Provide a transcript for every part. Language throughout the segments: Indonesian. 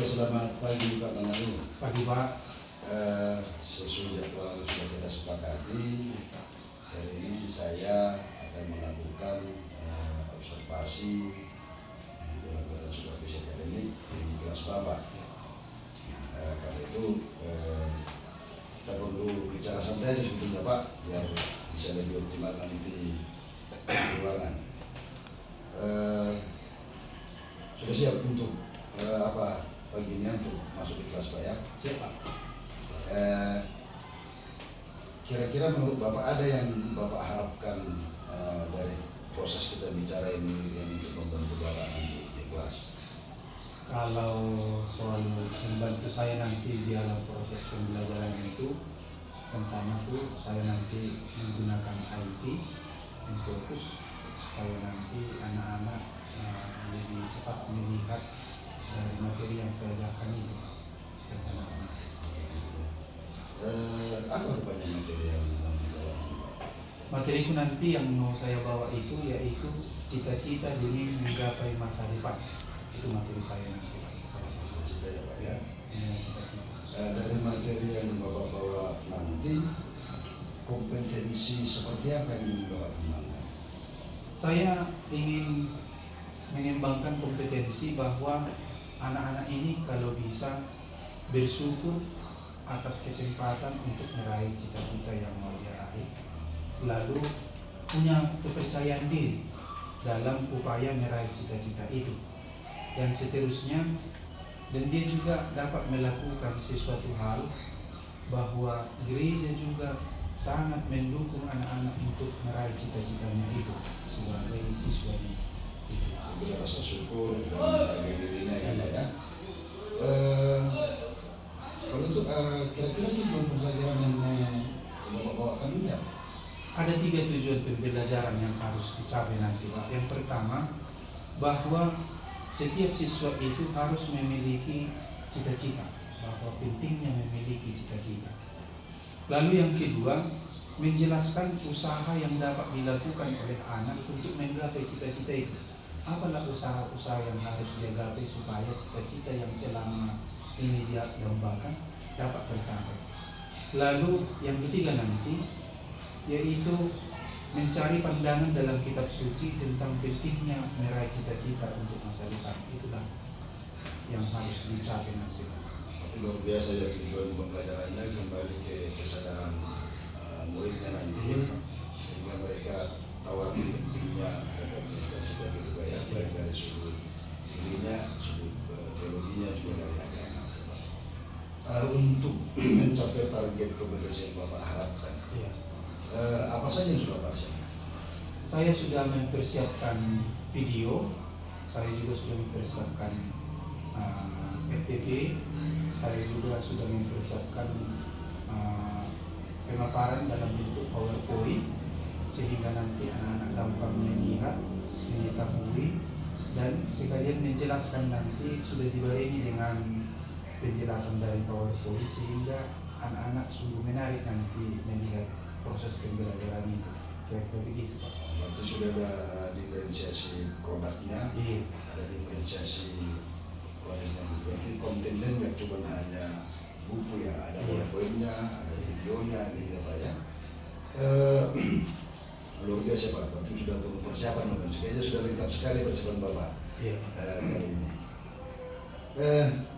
selamat pagi Pak Manado. Pagi Pak. Sesuai jadwal sudah kita sepakati, hari ini saya akan melakukan observasi dalam kegiatan supervisi akademik di kelas Bapak. Karena itu kita perlu bicara santai aja sebetulnya Pak, biar bisa lebih optimal nanti ruangan. Sudah siap untuk pagi ini untuk masuk di kelas Pak ya? Siap Pak. Kira-kira menurut Bapak ada yang Bapak harapkan dari proses kita bicara ini yang untuk membantu Bapak nanti di kelas? Kalau soal membantu saya nanti di dalam proses pembelajaran itu, rencanaku saya nanti menggunakan IT yang fokus supaya nanti anak-anak lebih cepat melihat dari materi yang saya ajarkan itu. Rencana apa rupanya materi yang mau dibawa? materiku nanti yang mau saya bawa itu yaitu cita-cita demi menggapai masa depan. Itu materi saya nanti Pak. Cita-cita ya Pak ya? Cita-cita. Dari materi yang Bapak bawa nanti, kompetensi seperti apa yang ingin Bapak kembangkan? Saya ingin mengembangkan kompetensi bahwa anak-anak ini kalau bisa bersyukur atas kesempatan untuk meraih cita-cita yang mau dia raih, lalu punya kepercayaan diri dalam upaya meraih cita-cita itu, dan seterusnya. Dan dia juga dapat melakukan sesuatu hal bahwa gereja juga sangat mendukung anak-anak untuk meraih cita-citanya itu sebagai siswanya. Itu rasa syukur dan menjaga dirinya ya Pak ya. Kalau itu kira-kira tujuan pembelajaran yang Bapak bawakan ini apa? Ada 3 tujuan pembelajaran yang harus dicapai nanti Pak. Yang pertama, bahwa setiap siswa itu harus memiliki cita-cita, bahwa pentingnya memiliki cita-cita. Lalu yang kedua, menjelaskan usaha yang dapat dilakukan oleh anak untuk menggapai cita-cita itu. Apalah usaha-usaha yang harus dia gapai supaya cita-cita yang selama ini dia dambakan dapat tercapai. Lalu yang ketiga nanti, yaitu mencari pandangan dalam kitab suci tentang pentingnya meraih cita-cita untuk masa depan. Itulah yang harus dicapai nanti. Tapi luar biasa ya tujuan pembelajarannya, kembali ke kesadaran muridnya nanti, sehingga mereka tahu arti pentingnya mereka cita-cita gitu Pak ya, baik dari sudut dirinya, sudut teologinya, juga dari agama. Untuk mencapai target kompetensi yang Bapak harapkan, Iya. apa saja yang sudah Bapak siapkan? Saya sudah mempersiapkan video, saya juga sudah mempersiapkan FTP, saya juga sudah mempersiapkan pemaparan dalam bentuk PowerPoint, sehingga nanti anak-anak gampang melihat, mengetahui, dan sekalian menjelaskan nanti sudah dibarengi dengan penjelasan dari PowerPoint, sehingga anak-anak sungguh menarik nanti melihat proses pembelajaran itu. Kira-kira begitu Pak. Berarti sudah ada diferensiasi produknya, Iya. ada diferensiasi proyeknya. Berarti kontennya nggak cuma hanya buku ya, ada PowerPoint-nya, ada videonya, gitu ya Pak ya. Luar biasa Pak, berarti sudah perlu persiapan Bapak. Kayaknya sudah lengkap sekali persiapan Bapak kali ini.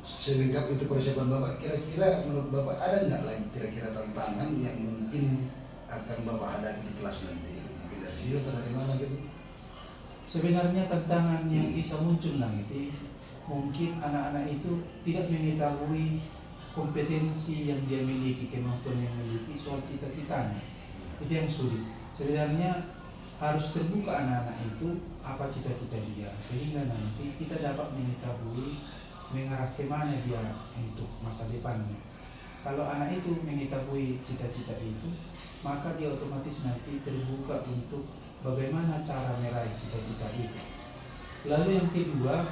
Selengkap itu persiapan Bapak, kira-kira menurut Bapak ada nggak lagi kira-kira tantangan yang mungkin akan Bapak hadapi di kelas nanti? Mungkin dari sini atau dari mana gitu? Sebenarnya tantangan yang bisa muncul nanti, mungkin anak-anak itu tidak mengetahui kompetensi yang dia miliki, kemampuan yang miliki soal cita-citanya. Itu yang sulit. Sebenarnya harus terbuka anak-anak itu apa cita-cita dia, sehingga nanti kita dapat mengetahui mengarah kemana dia untuk masa depannya. Kalau anak itu mengetahui cita-cita itu, maka dia otomatis nanti terbuka untuk bagaimana cara meraih cita-cita itu. Lalu yang kedua,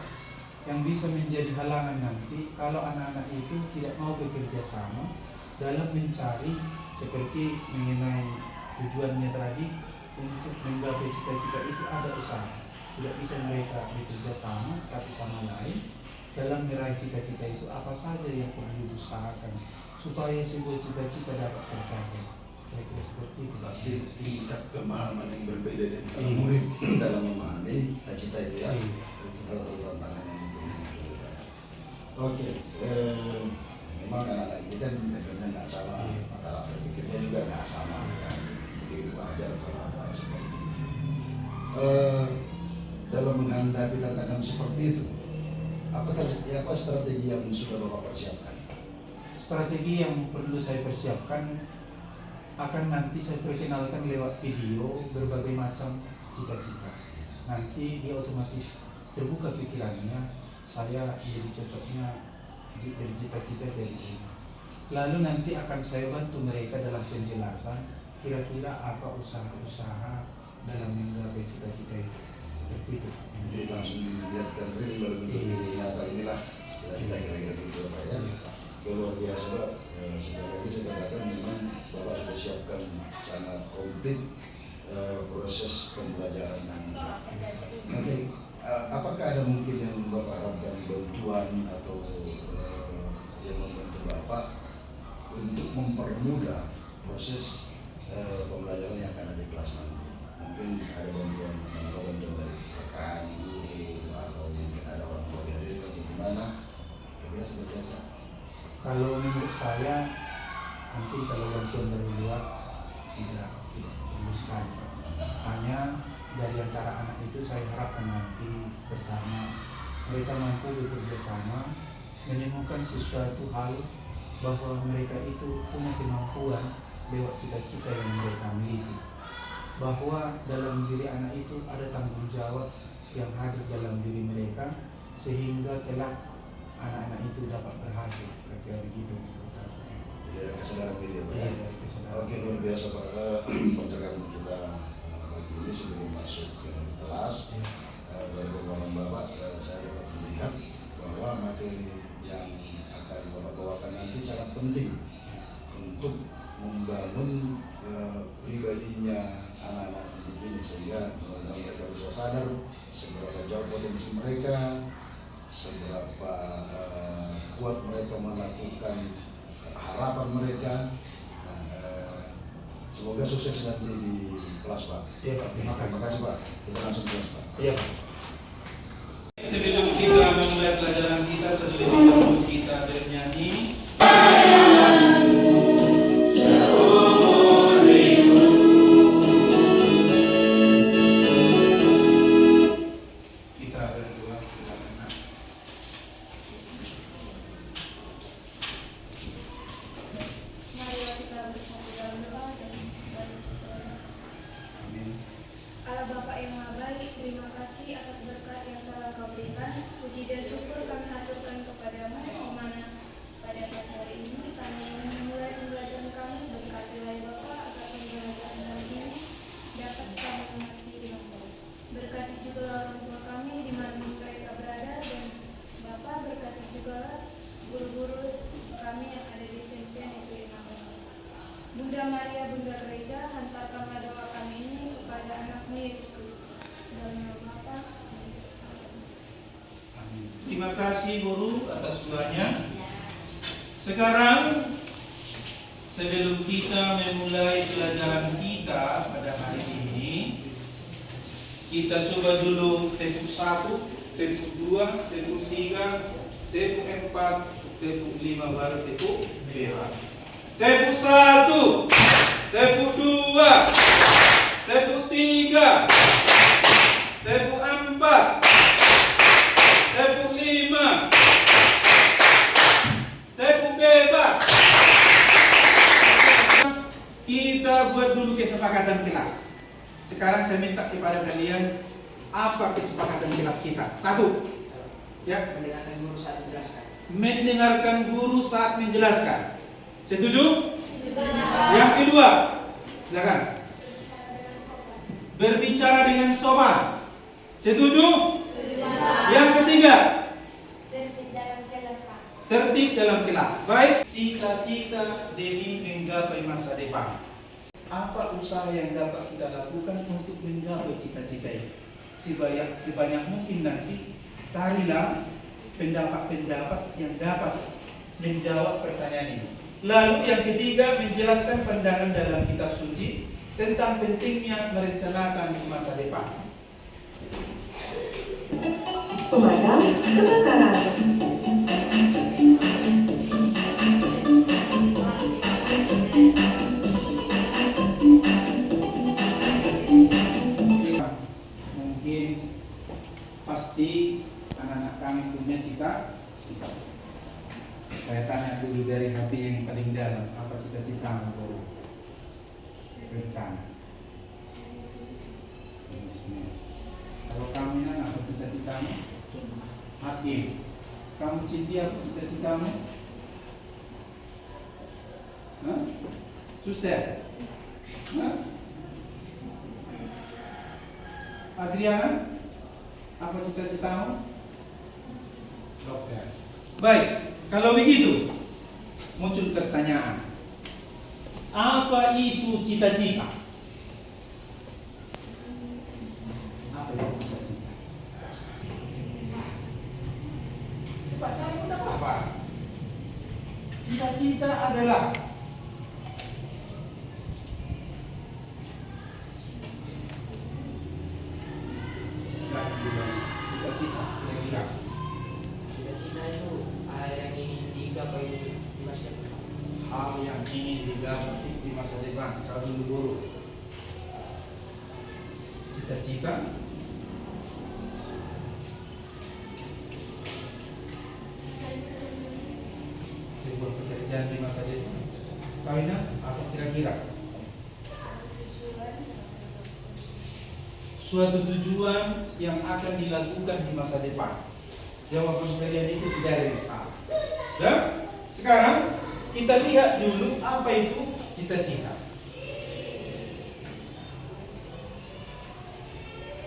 yang bisa menjadi halangan nanti kalau anak-anak itu tidak mau bekerja sama dalam mencari seperti mengenai tujuannya tadi untuk menggapai cita-cita itu ada usaha. Tidak bisa mereka bekerja sama satu sama lain dalam meraih cita-cita itu apa saja yang perlu diusahakan supaya sebuah cita-cita dapat tercapai. Kira-kira seperti itu. Berarti tingkat pemahaman yang berbeda di antara Iya. murid dalam memahami cita-cita itu ya. Iya. Itu salah satu tantangan yang mungkin muncul. Oke, memang anak-anak ini kan levelnya nggak sama, Iya. cara berpikirnya juga nggak sama kan. Jadi wajar kalau ada seperti itu. Dalam menghadapi tantangan seperti itu, apa strategi yang sudah Bapak persiapkan? Strategi yang perlu saya persiapkan akan nanti saya perkenalkan lewat video berbagai macam cita-cita. Nanti dia otomatis terbuka pikirannya, saya jadi cocoknya dari cita-cita jadi ini. Lalu nanti akan saya bantu mereka dalam penjelasan kira-kira apa usaha-usaha dalam menggapai cita-cita itu. Seperti itu. Jadi langsung dilihatkan real dalam bentuk video nyata inilah cita-cita kira-kira gitu Pak ya. Luar biasa Pak. Sekali lagi saya katakan memang Bapak sudah siapkan sangat komplit proses pembelajaran nanti. Oke, apakah ada mungkin yang Bapak harapkan bantuan atau yang membantu Bapak untuk mempermudah proses pembelajaran yang akan ada di kelas nanti? Mungkin ada bantuan dari rekan, guru, atau mungkin ada orang tua dihadirkan atau gimana? Kira-kira seperti apa? Kalau menurut saya mungkin kalau bantuan dari luar tidak perlu sekali. Hanya dari antara anak itu saya harapkan nanti pertama mereka mampu bekerja sama menemukan sesuatu hal bahwa mereka itu punya kemampuan lewat cita-cita yang mereka miliki, bahwa dalam diri anak itu ada tanggung jawab yang hadir dalam diri mereka sehingga kelak anak-anak itu dapat berhasil. Kira-kira begitu. Jadi ada kesadaran diri ya Pak ya? Iya, dari kesadaran. Oke, luar biasa Pak. Percakapan kita pagi ini sebelum masuk ke kelas, dari pemaparan Bapak saya dapat melihat bahwa materi yang akan Bapak bawakan nanti sangat penting untuk membangun pribadinya anak-anak didik ini, sehingga mudah-mudahan mereka bisa sadar seberapa jauh potensi mereka, seberapa kuat mereka melakukan harapan mereka. Nah, semoga sukses nanti di kelas Pak. Iya Pak, terima kasih. Terima kasih Pak. Kita langsung ke kelas Pak. Iya Pak. Sebelum kita memulai pelajaran kita, terlebih dahulu kita bernyanyi. Kita berdua silakan. Marilah kita bersatu dalam doa dan berdoa. Amin. Allah Bapa yang Maha Baik, terima kasih atas berkat yang telah Kau berikan. Puji dan syukur kami haturkan kepadamu, di mana pada pagi hari ini kami ingin memulai pembelajaran kami. Berkatilah ya Bapa agar pembelajaran kami ini dapat kami mengerti dengan baik. Berkati juga orang tua kami di mana mereka berada, dan Bapa berkati juga guru-guru kami yang ada di SMP Negeri 6. Bunda Maria, Bunda Gereja, hantarkanlah doa kami ini kepada anakmu Yesus Kristus. Dalam nama Bapa. Amin. Terima kasih guru atas doanya. Sekarang sebelum kita memulai pelajaran kita pada hari ini, kita coba dulu tepuk 1, tepuk 2, tepuk 3, tepuk 4, tepuk 5, baru tepuk merah. Tepuk 1, tepuk 2, tepuk 3, tepuk 4, tepuk 5, tepuk bebas. Kita buat dulu kesepakatan kelas. Sekarang saya minta kepada kalian, apa kesepakatan kelas kita? 1, ya, mendengarkan guru saat menjelaskan. mendengarkan guru saat menjelaskan. Setuju? Yang kedua, silakan. Berbicara dengan sopan. Setuju? Yang ketiga, Tertib dalam kelas. tertib dalam kelas. Baik, cita-cita demi menggapai masa depan. Apa usaha yang dapat kita lakukan untuk menggapai cita-cita ini? Sebanyak mungkin nanti carilah pendapat-pendapat yang dapat menjawab pertanyaan ini. Lalu yang ketiga, menjelaskan pandangan dalam kitab suci tentang pentingnya merencanakan masa depan. Pemadam kebakaran. Mungkin pasti anak-anak kami punya cita. Saya tanya dulu dari hati yang paling dalam, apa cita-citamu Guru? Rencana bisnis. Kalau kamu apa cita-citamu? Hakim. Kamu Cynthia, apa cita-citamu? Hah? Suster? Hah? Adriana, apa cita-citamu? Dokter. Baik, kalau begitu muncul pertanyaan. Apa itu cita-cita? Apa itu cita-cita? Cepat saya udah apa? Cita-cita adalah cita-cita kira-kira. Cita-cita itu hal yang ingin digapai di masa depan. Hal yang ingin digapai di masa depan. Kalau dulu Guru, cita-cita sebuah pekerjaan di masa depan. Kawinnya apa kira-kira? Suatu tujuan yang akan dilakukan di masa depan. Jawaban kalian itu tidak ada yang salah. Dan sekarang kita lihat dulu apa itu cita-cita.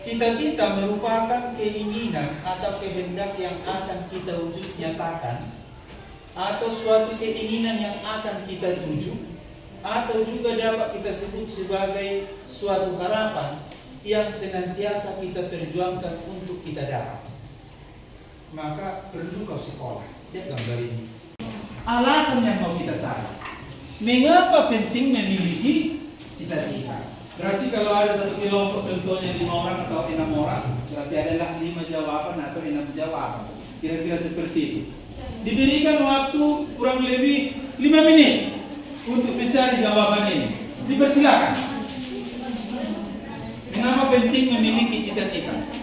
Cita-cita merupakan keinginan atau kehendak yang akan kita wujud nyatakan, atau suatu keinginan yang akan kita tuju, atau juga dapat kita sebut sebagai suatu harapan yang senantiasa kita perjuangkan untuk kita dapat. Maka perlu kau sekolah. Lihat gambar ini. Alasan yang mau kita cari. Mengapa penting memiliki cita-cita? Berarti kalau ada satu kelompok contohnya 5 orang atau 6 orang, berarti adalah 5 jawaban atau 6 jawaban. Kira-kira seperti itu. Diberikan waktu kurang lebih 5 menit untuk mencari jawaban ini. Dipersilakan. Mengapa penting memiliki cita-cita?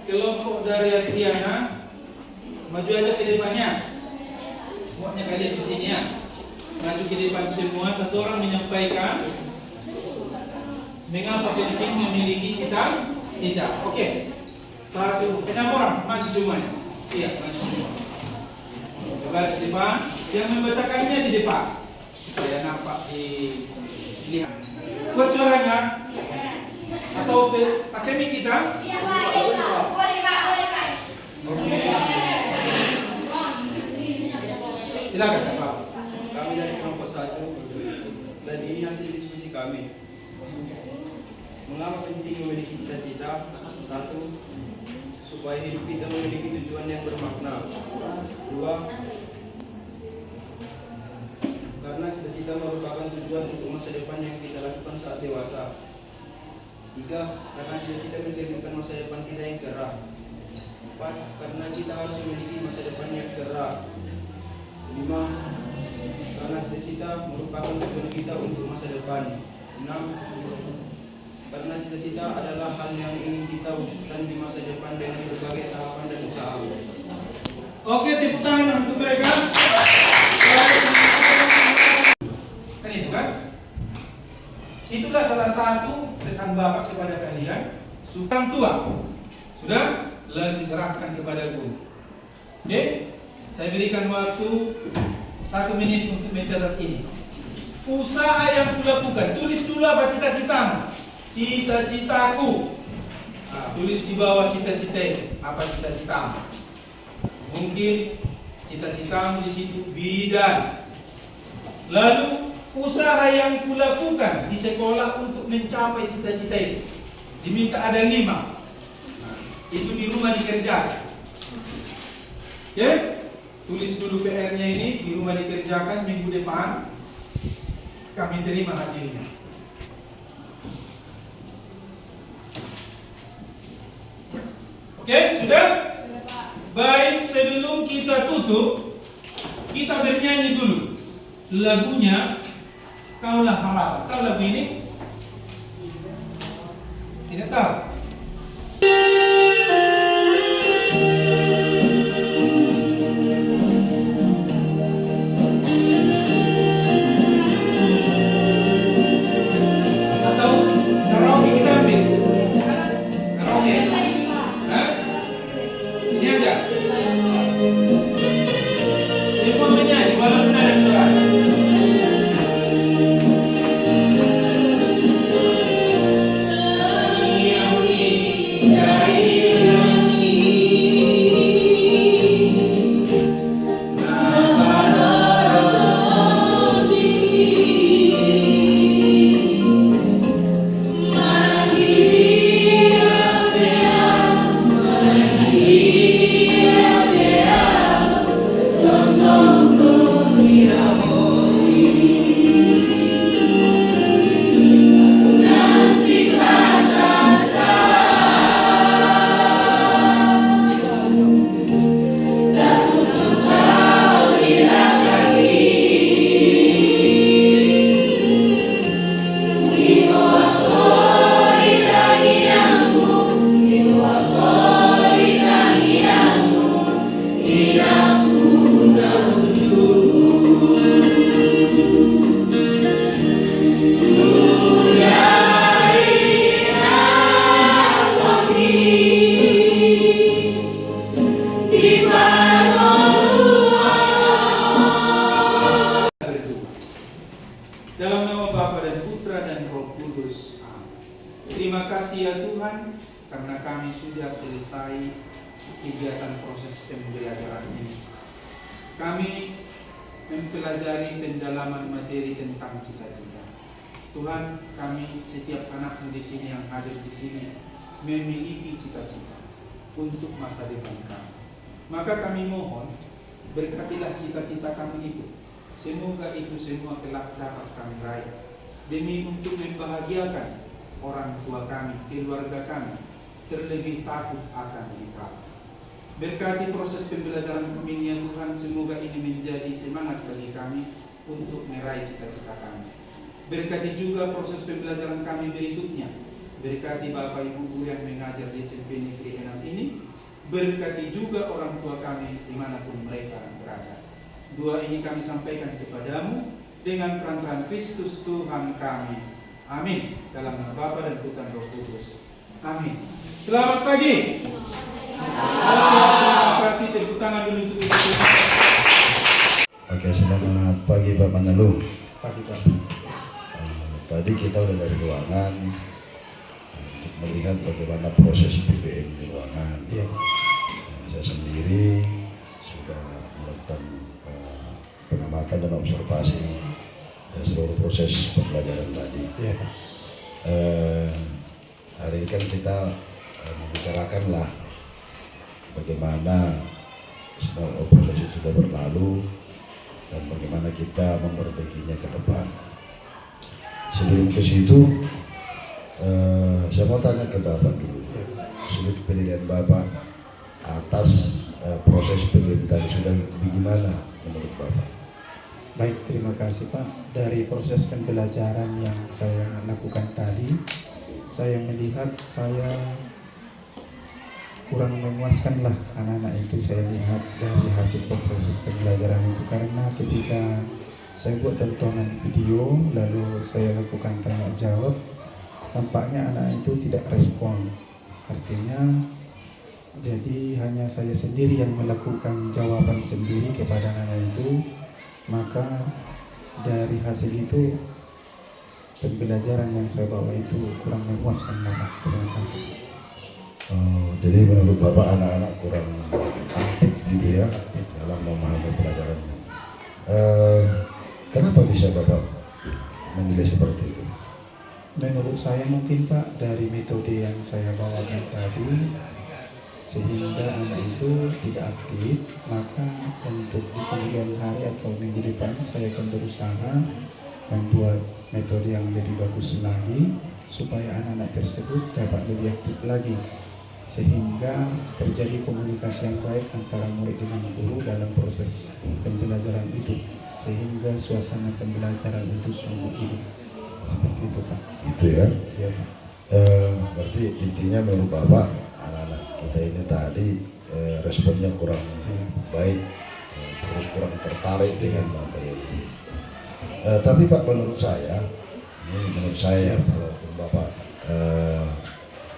Kelompok dari Adriana, maju aja ke depannya. Muatnya kalian di sini ya. Maju ke depan semua, satu orang menyampaikan mengapa penting memiliki cita-cita. Oke. 1, 6 orang maju semuanya. Iya, maju semua. Coba di depan, yang membacakannya di depan. Supaya nampak lihat. Kuat suaranya. Atau pakai mic kita? Iya, Pak. Boleh, Pak. Silakan, Pak. Kami dari kelompok 1 dan ini hasil diskusi kami. Mengapa penting memiliki cita-cita? 1. Supaya hidup kita memiliki tujuan yang bermakna. 2. Karena cita-cita merupakan tujuan untuk masa depan yang kita lakukan saat dewasa. 3. Karena cita-cita mencerminkan masa depan kita yang cerah. 4. Karena kita harus memiliki masa depan yang cerah. 5. karena cita-cita merupakan tujuan kita untuk masa depan. 6. Karena cita-cita adalah hal yang ingin kita wujudkan di masa depan dengan berbagai tahapan dan usaha. Oke, tepuk tangan untuk mereka. Kan itu kan? Itulah salah satu pesan Bapak kepada kalian. Orang tua sudah, lalu diserahkan kepada guru. Oke, saya berikan waktu 1 menit untuk mencatat ini. Usaha yang kulakukan, tulis dulu apa cita-citamu. Cita-citaku. Nah, tulis di bawah cita-cita apa cita-citamu. Mungkin cita-citamu di situ bidan. Lalu usaha yang kulakukan di sekolah untuk mencapai cita-cita itu. Diminta ada 5. Nah, itu di rumah dikerjakan. Oke? Tulis dulu PR-nya ini, di rumah dikerjakan, minggu depan kami terima hasilnya. Oke, sudah? Baik, sebelum kita tutup, kita bernyanyi dulu. Lagunya Kaulah Harapan. Tahu lagu ini? Tidak tahu? Atau karaoke kita ambil? Karaoke? Hah? Ini aja? Semua menyanyi walaupun ada suara. Dalam nama Bapa dan Putra dan Roh Kudus. Amin. Terima kasih ya Tuhan, karena kami sudah selesai kegiatan proses pembelajaran ini. Kami mempelajari pendalaman materi tentang cita-cita. Tuhan, kami setiap anak di sini yang hadir di sini memiliki cita-cita untuk masa depan kami. Maka kami mohon, berkatilah cita-cita kami itu. Semoga itu semua kelak dapat kami raih demi untuk membahagiakan orang tua kami, keluarga kami, terlebih takut akan Engkau. Berkati proses pembelajaran kami ya Tuhan, semoga ini menjadi semangat bagi kami untuk meraih cita-cita kami. Berkati juga proses pembelajaran kami berikutnya. Berkati Bapak Ibu guru yang mengajar di SMP Negeri 6 ini. Berkati juga orang tua kami dimanapun mereka berada. Doa ini kami sampaikan kepadamu dengan perantaraan Kristus Tuhan kami. Amin. Dalam nama Bapa dan Putra dan Roh Kudus. Amin. Selamat pagi. Terima kasih, tepuk tangan dulu untuk itu. Oke, selamat pagi Pak Manalung. Pagi Pak. Tadi kita udah dari ruangan untuk melihat bagaimana proses PBM di ruangan. Iya. Saya sendiri sudah melakukan pengamatan dan observasi seluruh proses pembelajaran tadi. Iya. Hari ini kan kita membicarakanlah bagaimana semua proses itu sudah berlalu dan bagaimana kita memperbaikinya ke depan. Sebelum ke situ, saya mau tanya ke Bapak dulu, sudut penilaian Bapak atas proses PBM tadi sudah bagaimana menurut Bapak? Baik, terima kasih Pak. Dari proses pembelajaran yang saya lakukan tadi, saya melihat saya kurang memuaskan lah anak-anak itu. Saya lihat dari hasil proses pembelajaran itu, karena ketika saya buat tontonan video lalu saya lakukan tanya jawab, tampaknya anak itu tidak respon. Artinya jadi hanya saya sendiri yang melakukan jawaban sendiri kepada anak itu, maka dari hasil itu pembelajaran yang saya bawa itu kurang memuaskan Bapak. Terima kasih. Jadi menurut Bapak anak-anak kurang aktif gitu ya dalam memahami pelajarannya. Kenapa bisa Bapak menilai seperti itu? Menurut saya mungkin Pak, dari metode yang saya bawakan tadi, sehingga anak itu tidak aktif, maka untuk di kemudian hari atau minggu depan saya akan berusaha membuat metode yang lebih bagus lagi supaya anak-anak tersebut dapat lebih aktif lagi, sehingga terjadi komunikasi yang baik antara murid dengan guru dalam proses pembelajaran itu, sehingga suasana pembelajaran itu sungguh hidup. Seperti itu Pak. Itu ya. Iya Pak. Berarti intinya menurut Bapak anak-anak kita ini tadi responnya kurang baik, terus kurang tertarik dengan materi itu. Tapi Pak, menurut saya ya, kalau Bapak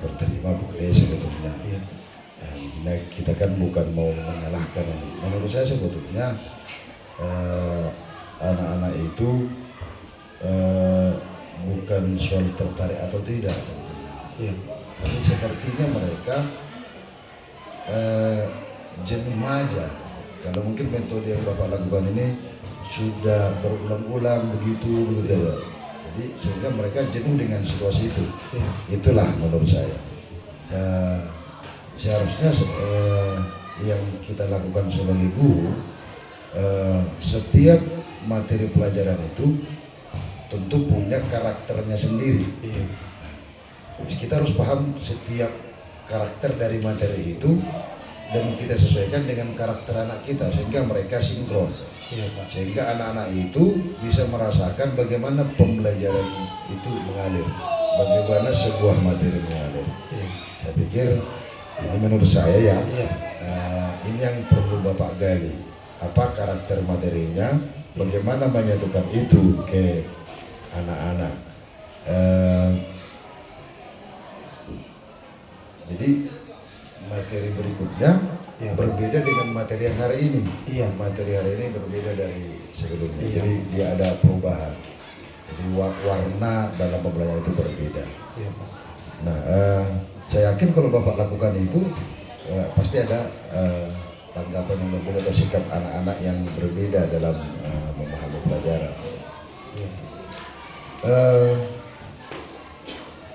berterima boleh sebetulnya. Kita kan bukan mau menyalahkan ini. Menurut saya sebetulnya anak-anak itu bukan soal tertarik atau tidak sebetulnya. Tapi sepertinya mereka jenuh aja. Kalau mungkin metode yang Bapak lakukan ini sudah berulang-ulang begitu aja. Jadi sehingga mereka jenuh dengan situasi itu. Itulah menurut saya. Seharusnya yang kita lakukan sebagai guru, setiap materi pelajaran itu tentu punya karakternya sendiri. Kita harus paham setiap karakter dari materi itu dan kita sesuaikan dengan karakter anak kita sehingga mereka sinkron. Sehingga anak-anak itu bisa merasakan bagaimana pembelajaran itu mengalir, bagaimana sebuah materi mengalir. Saya pikir ini menurut saya ya, ini yang perlu Bapak gali. Apa karakter materinya, bagaimana menyatukan itu ke anak-anak. Jadi materi berikutnya berbeda dengan materi yang hari ini. Materi hari ini berbeda dari sebelumnya. Jadi dia ada perubahan. Jadi warna dalam pembelajaran itu berbeda. Nah, saya yakin kalau Bapak lakukan itu pasti ada tanggapan yang berbeda atau sikap anak-anak yang berbeda dalam memahami pelajaran.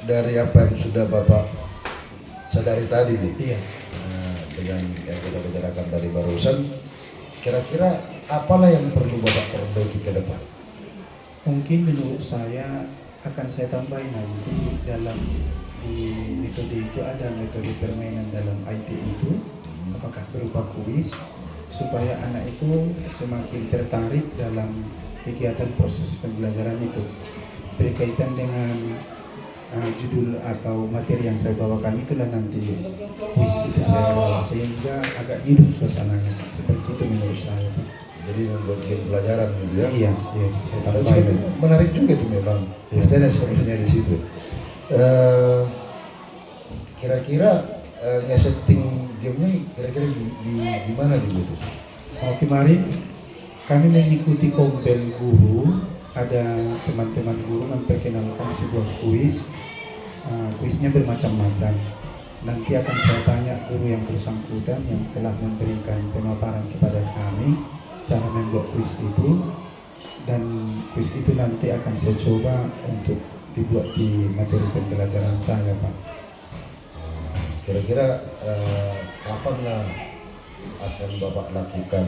Dari apa yang sudah Bapak sadari tadi nih, dengan yang kita bicarakan tadi barusan, kira-kira apalah yang perlu Bapak perbaiki ke depan? Mungkin menurut saya akan saya tambahin nanti dalam di metode itu ada metode permainan dalam IT itu, apakah berupa kuis, supaya anak itu semakin tertarik dalam kegiatan proses pembelajaran itu berkaitan dengan judul atau materi yang saya bawakan. Itulah nanti kuis itu saya bawa sehingga agak hidup suasananya. Seperti itu menurut saya. Jadi membuat game pelajaran gitu ya? Iya, saya Tapi tambahin. menarik juga itu memang. Pasti ada serunya di situ. Kira-kira nge-setting gamenya kira-kira di mana dulu itu? Kemarin kami mengikuti kompel guru, ada teman-teman guru memperkenalkan sebuah kuis. Kuisnya bermacam-macam. Nanti akan saya tanya guru yang bersangkutan yang telah memberikan pemaparan kepada kami cara membuat kuis itu, dan kuis itu nanti akan saya coba untuk dibuat di materi pembelajaran saya, Pak. Kira-kira kapan lah akan Bapak lakukan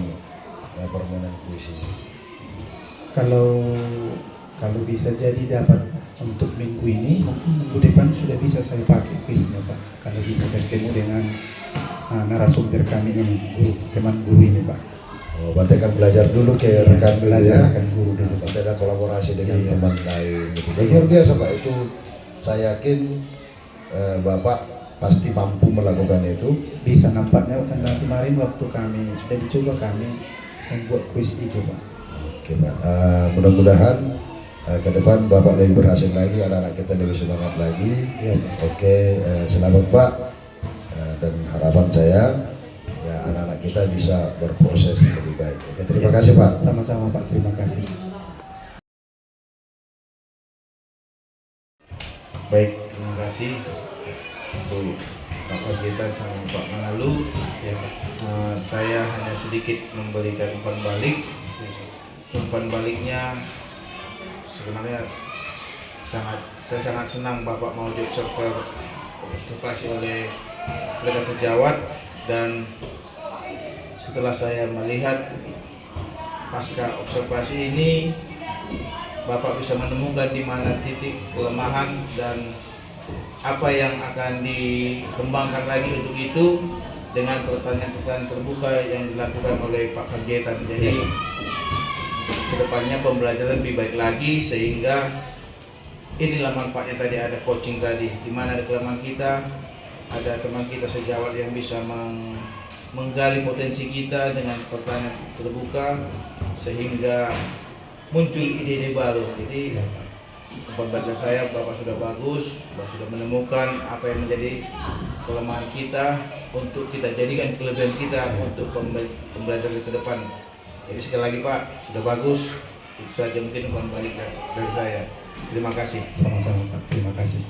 permainan kuis ini? Kalau bisa jadi dapat untuk minggu ini, mungkin minggu depan sudah bisa saya pakai kuisnya, Pak. Kalau bisa bertemu dengan narasumber kami ini, teman guru ini, Pak. Oh, berarti kan belajar dulu ke rekan dulu Belajar ya. rekan guru dulu. Berarti ada kolaborasi dengan Iya. teman lain. Gitu. Dan luar biasa Pak, itu saya yakin Bapak pasti mampu melakukan itu. Bisa nampaknya karena kemarin waktu kami sudah dicoba kami membuat kuis itu Pak. Oke Pak, mudah-mudahan ke depan Bapak lebih berhasil lagi, anak-anak kita lebih semangat lagi. Iya Pak. Oke, selamat Pak. Dan harapan saya ya anak-anak kita bisa berproses lebih baik. Oke, terima kasih Pak. Sama-sama Pak, terima kasih. Baik, terima kasih untuk Pak Pagetan sama Pak Manalu. Ya Pak. Saya hanya sedikit memberikan umpan balik. Umpan baliknya sebenarnya saya sangat senang Bapak mau diobservasi oleh rekan sejawat, dan setelah saya melihat pasca observasi ini Bapak bisa menemukan di mana titik kelemahan dan apa yang akan dikembangkan lagi untuk itu dengan pertanyaan-pertanyaan terbuka yang dilakukan oleh Pak Pagetan. Jadi kedepannya pembelajaran lebih baik lagi, sehingga inilah manfaatnya tadi ada coaching tadi, di mana ada kelemahan kita, ada teman kita sejawat yang bisa menggali potensi kita dengan pertanyaan terbuka sehingga muncul ide-ide baru. Jadi pembelajaran saya Bapak sudah bagus, Bapak sudah menemukan apa yang menjadi kelemahan kita untuk kita jadikan kelebihan kita untuk pembelajaran ke depan. Jadi sekali lagi Pak, sudah bagus. Itu saja mungkin umpan balik dari saya. Terima kasih. Sama-sama Pak, terima kasih.